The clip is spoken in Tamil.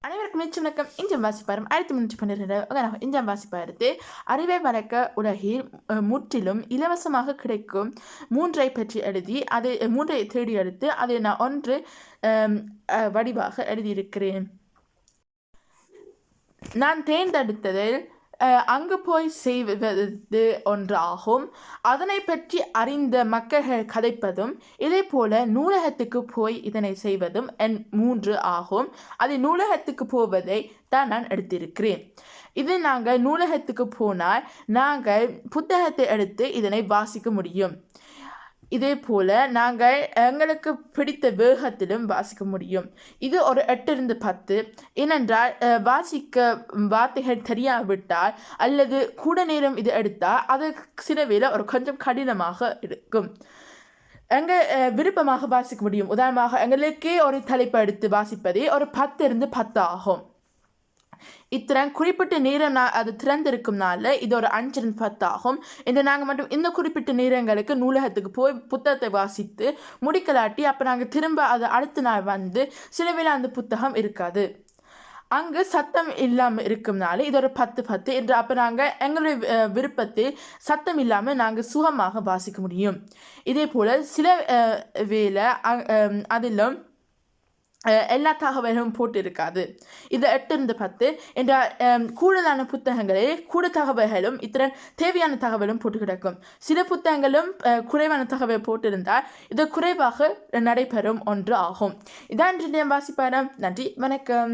அனைவருக்கும் வணக்கம். இன்றைய வாசிப்பாரும் 1312 இன்றைய வாசிப்பாரத்து அறிவை வளர்க்க உலகில் முற்றிலும் இலவசமாக கிடைக்கும் 3ஐ பற்றி எழுதி அதை 3ஐ தேடி எடுத்து அதை நான் ஒன்று வடிவாக எழுதியிருக்கிறேன். நான் தேர்ந்தெடுத்ததில் அங்கு போய் செய்வது ஒன்றாகும். அதனை பற்றி அறிந்த மக்கள் கதைப்பதும் இதே போல நூலகத்துக்கு போய் இதனை செய்வதும் 3 ஆகும். அது நூலகத்துக்கு போவதை தான் நான் எடுத்திருக்கிறேன். இது நாங்கள் நூலகத்துக்கு போனால் நாங்கள் புத்தகத்தை எடுத்து இதனை வாசிக்க முடியும். இதே போல் நாங்கள் எங்களுக்கு பிடித்த வேகத்திலும் வாசிக்க முடியும். இது ஒரு 8-10. ஏனென்றால் வாசிக்க வார்த்தைகள் தெரியாவிட்டால் அல்லது கூட நேரம் இது எடுத்தால் அது சில வேளை ஒரு கொஞ்சம் கடினமாக இருக்கும். விருப்பமாக வாசிக்க முடியும். உதாரணமாக எங்களுக்கே ஒரு தலைப்பை எடுத்து வாசிப்பதே ஒரு 10 ஆகும். இத்திறன் குறிப்பிட்ட நேரம் அது திறந்திருக்கும்னால இது ஒரு 5-10 ஆகும். இந்த நாங்கள் மட்டும் இந்த குறிப்பிட்ட நேரங்களுக்கு நூலகத்துக்கு போய் புத்தகத்தை வாசித்து முடிக்கலாட்டி அப்போ நாங்கள் திரும்ப அது அடுத்த நாள் வந்து சில வேளை அந்த புத்தகம் இருக்காது. அங்கு சத்தம் இல்லாமல் இருக்கும்னால இது ஒரு 10 என்று அப்போ நாங்கள் எங்களுடைய விருப்பத்தில் சத்தம் இல்லாமல் நாங்கள் சுகமாக வாசிக்க முடியும். இதே போல் சில வேளை அதிலும் எல்லா தகவலும் போட்டு இருக்காது. இது 8-10 என்ற கூடுதலான புத்தகங்களில் கூட தகவல்களும் இத்தனை தேவையான தகவலும் போட்டு கிடக்கும். சில புத்தகங்களும் குறைவான தகவல் போட்டிருந்தால் இது குறைவாக நடைபெறும் ஒன்று ஆகும். இதான் வாசிப்பாரம். நன்றி, வணக்கம்.